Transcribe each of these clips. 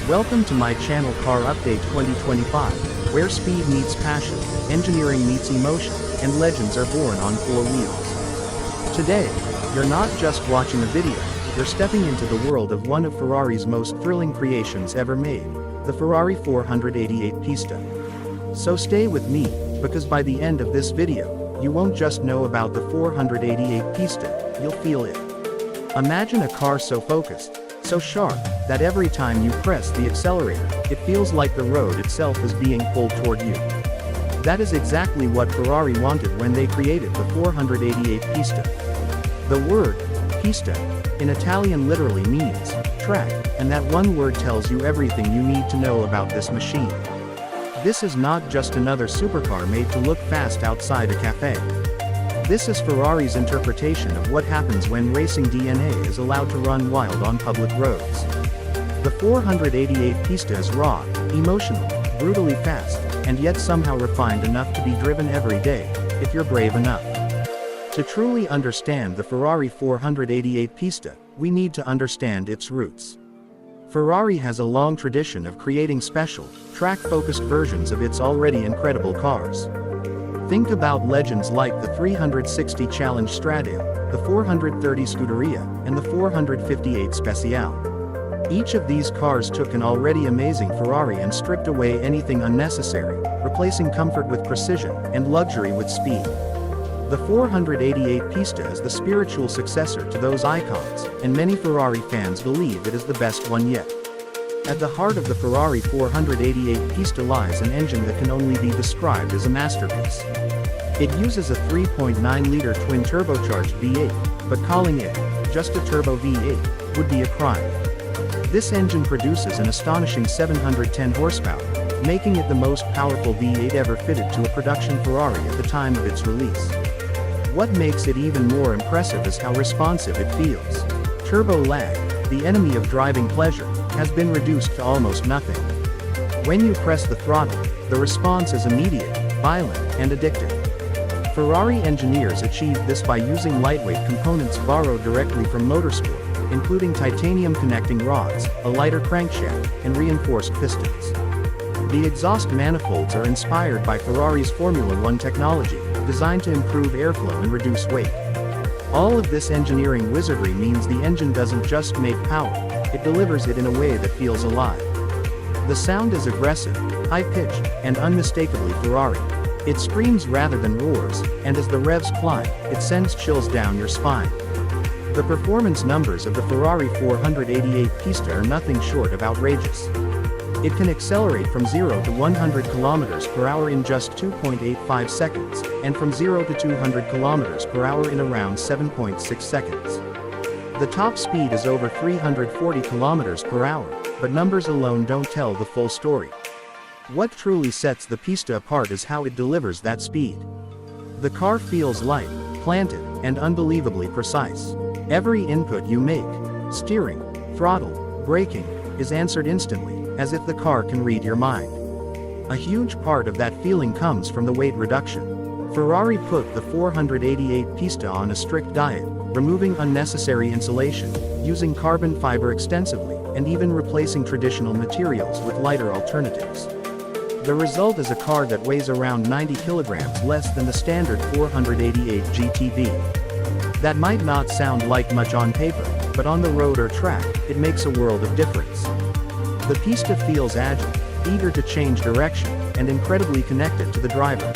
Welcome to my channel Car Update 2025, where speed meets passion, engineering meets emotion, and legends are born on four wheels. Today, you're not just watching a video, you're stepping into the world of one of Ferrari's most thrilling creations ever made, the Ferrari 488 Pista. So stay with me, because by the end of this video, you won't just know about the 488 Pista, you'll feel it. Imagine a car so focused, so sharp, that every time you press the accelerator, it feels like the road itself is being pulled toward you. That is exactly what Ferrari wanted when they created the 488 Pista. The word, pista, in Italian literally means track, and that one word tells you everything you need to know about this machine. This is not just another supercar made to look fast outside a cafe. This is Ferrari's interpretation of what happens when racing DNA is allowed to run wild on public roads. The 488 Pista is raw, emotional, brutally fast, and yet somehow refined enough to be driven every day, if you're brave enough. To truly understand the Ferrari 488 Pista, we need to understand its roots. Ferrari has a long tradition of creating special, track-focused versions of its already incredible cars. Think about legends like the 360 Challenge Stradale, the 430 Scuderia, and the 458 Speciale. Each of these cars took an already amazing Ferrari and stripped away anything unnecessary, replacing comfort with precision, and luxury with speed. The 488 Pista is the spiritual successor to those icons, and many Ferrari fans believe it is the best one yet. At the heart of the Ferrari 488 Pista lies an engine that can only be described as a masterpiece. It uses a 3.9-liter twin-turbocharged V8, but calling it just a turbo V8 would be a crime. This engine produces an astonishing 710 horsepower, making it the most powerful V8 ever fitted to a production Ferrari at the time of its release. What makes it even more impressive is how responsive it feels. Turbo lag, the enemy of driving pleasure, has been reduced to almost nothing. When you press the throttle, the response is immediate, violent, and addictive. Ferrari engineers achieved this by using lightweight components borrowed directly from motorsport, including titanium connecting rods, a lighter crankshaft, and reinforced pistons. The exhaust manifolds are inspired by Ferrari's Formula One technology, designed to improve airflow and reduce weight. All of this engineering wizardry means the engine doesn't just make power, it delivers it in a way that feels alive. The sound is aggressive, high-pitched, and unmistakably Ferrari. It screams rather than roars, and as the revs climb, it sends chills down your spine. The performance numbers of the Ferrari 488 Pista are nothing short of outrageous. It can accelerate from 0 to 100 km per hour in just 2.85 seconds, and from 0 to 200 km per hour in around 7.6 seconds. The top speed is over 340 km per hour, but numbers alone don't tell the full story. What truly sets the Pista apart is how it delivers that speed. The car feels light, planted, and unbelievably precise. Every input you make, steering, throttle, braking, is answered instantly, as if the car can read your mind. A huge part of that feeling comes from the weight reduction. Ferrari put the 488 Pista on a strict diet, removing unnecessary insulation, using carbon fiber extensively, and even replacing traditional materials with lighter alternatives. The result is a car that weighs around 90 kilograms less than the standard 488 GTV. That might not sound like much on paper, but on the road or track, it makes a world of difference. The Pista feels agile, eager to change direction, and incredibly connected to the driver.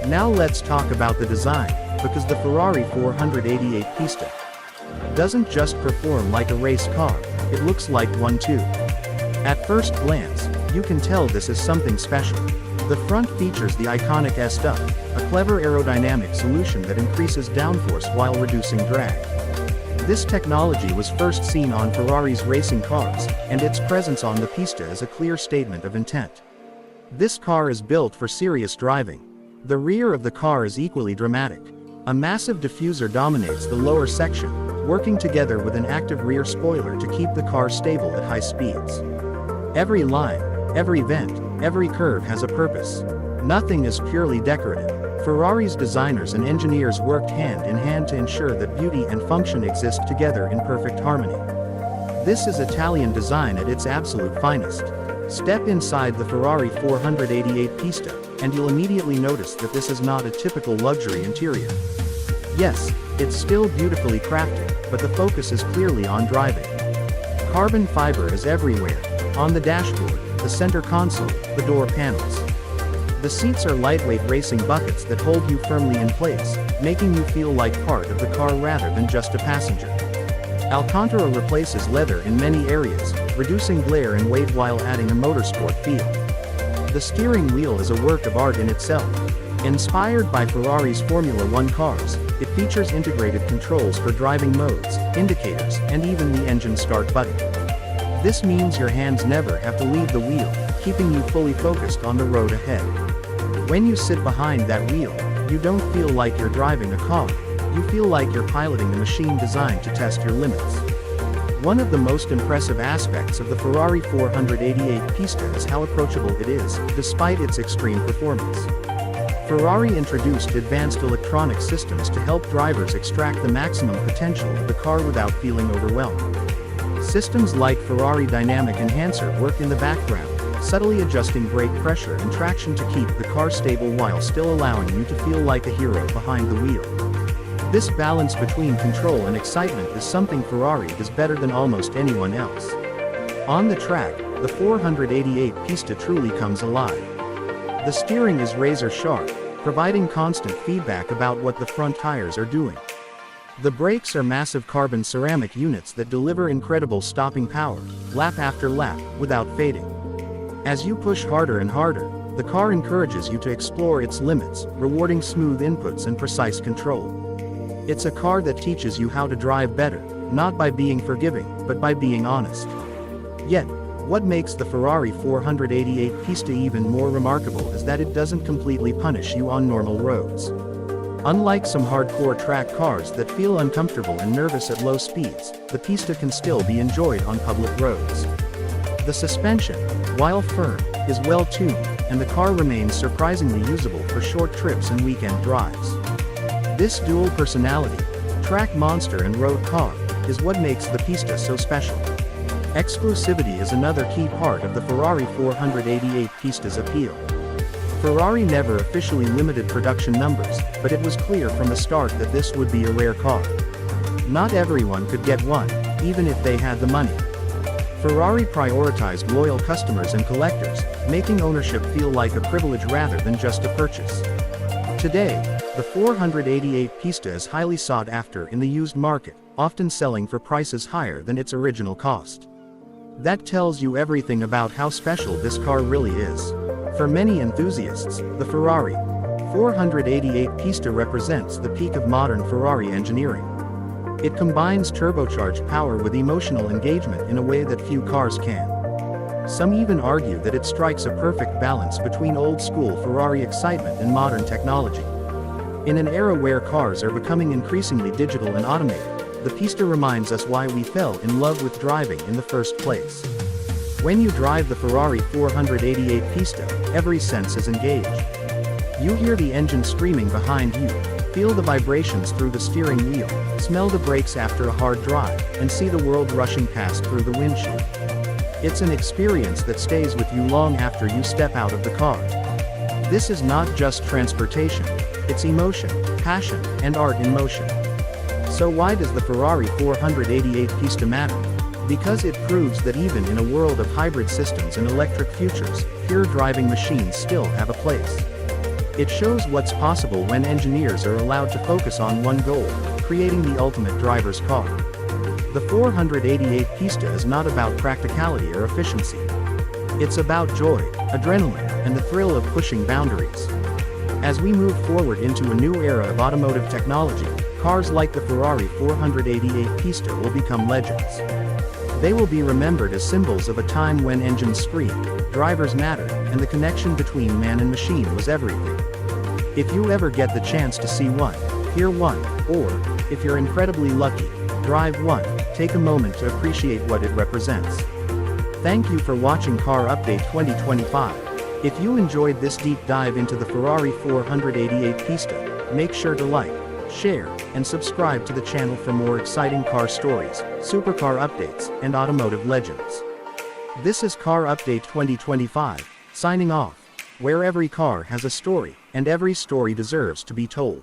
Now let's talk about the design, because the Ferrari 488 Pista doesn't just perform like a race car, it looks like one too. At first glance, you can tell this is something special. The front features the iconic S-Duck, a clever aerodynamic solution that increases downforce while reducing drag. This technology was first seen on Ferrari's racing cars, and its presence on the Pista is a clear statement of intent. This car is built for serious driving. The rear of the car is equally dramatic. A massive diffuser dominates the lower section, working together with an active rear spoiler to keep the car stable at high speeds. Every line, every vent, every curve has a purpose. Nothing is purely decorative. Ferrari's designers and engineers worked hand in hand to ensure that beauty and function exist together in perfect harmony. This is Italian design at its absolute finest. Step inside the Ferrari 488 Pista, and you'll immediately notice that this is not a typical luxury interior. Yes, it's still beautifully crafted, but the focus is clearly on driving. Carbon fiber is everywhere, on the dashboard, the center console, the door panels. The seats are lightweight racing buckets that hold you firmly in place, making you feel like part of the car rather than just a passenger. Alcantara replaces leather in many areas, reducing glare and weight while adding a motorsport feel. The steering wheel is a work of art in itself. Inspired by Ferrari's Formula One cars, it features integrated controls for driving modes, indicators, and even the engine start button. This means your hands never have to leave the wheel, keeping you fully focused on the road ahead. When you sit behind that wheel, you don't feel like you're driving a car, you feel like you're piloting a machine designed to test your limits. One of the most impressive aspects of the Ferrari 488 Pista is how approachable it is, despite its extreme performance. Ferrari introduced advanced electronic systems to help drivers extract the maximum potential of the car without feeling overwhelmed. Systems like Ferrari Dynamic Enhancer work in the background, subtly adjusting brake pressure and traction to keep the car stable while still allowing you to feel like a hero behind the wheel. This balance between control and excitement is something Ferrari does better than almost anyone else. On the track, the 488 Pista truly comes alive. The steering is razor sharp, providing constant feedback about what the front tires are doing. The brakes are massive carbon ceramic units that deliver incredible stopping power, lap after lap, without fading. As you push harder and harder, the car encourages you to explore its limits, rewarding smooth inputs and precise control. It's a car that teaches you how to drive better, not by being forgiving, but by being honest. Yet, what makes the Ferrari 488 Pista even more remarkable is that it doesn't completely punish you on normal roads. Unlike some hardcore track cars that feel uncomfortable and nervous at low speeds, the Pista can still be enjoyed on public roads. The suspension, while firm, is well tuned, and the car remains surprisingly usable for short trips and weekend drives. This dual personality, track monster and road car, is what makes the Pista so special. Exclusivity is another key part of the Ferrari 488 Pista's appeal. Ferrari never officially limited production numbers, but it was clear from the start that this would be a rare car. Not everyone could get one, even if they had the money. Ferrari prioritized loyal customers and collectors, making ownership feel like a privilege rather than just a purchase. Today, the 488 Pista is highly sought after in the used market, often selling for prices higher than its original cost. That tells you everything about how special this car really is. For many enthusiasts, the Ferrari 488 Pista represents the peak of modern Ferrari engineering. It combines turbocharged power with emotional engagement in a way that few cars can. Some even argue that it strikes a perfect balance between old-school Ferrari excitement and modern technology. In an era where cars are becoming increasingly digital and automated, the Pista reminds us why we fell in love with driving in the first place. When you drive the Ferrari 488 Pista, every sense is engaged. You hear the engine screaming behind you, feel the vibrations through the steering wheel, smell the brakes after a hard drive, and see the world rushing past through the windshield. It's an experience that stays with you long after you step out of the car. This is not just transportation, it's emotion, passion, and art in motion. So why does the Ferrari 488 Pista matter? Because it proves that even in a world of hybrid systems and electric futures, pure driving machines still have a place. It shows what's possible when engineers are allowed to focus on one goal, creating the ultimate driver's car. The 488 Pista is not about practicality or efficiency. It's about joy, adrenaline, and the thrill of pushing boundaries. As we move forward into a new era of automotive technology, cars like the Ferrari 488 Pista will become legends. They will be remembered as symbols of a time when engines screamed, drivers mattered, and the connection between man and machine was everything. If you ever get the chance to see one, hear one, or, if you're incredibly lucky, drive one, take a moment to appreciate what it represents. Thank you for watching Car Update 2025. If you enjoyed this deep dive into the Ferrari 488 Pista, make sure to like, share, and subscribe to the channel for more exciting car stories, supercar updates, and automotive legends. This is Car Update 2025, signing off, where every car has a story, and every story deserves to be told.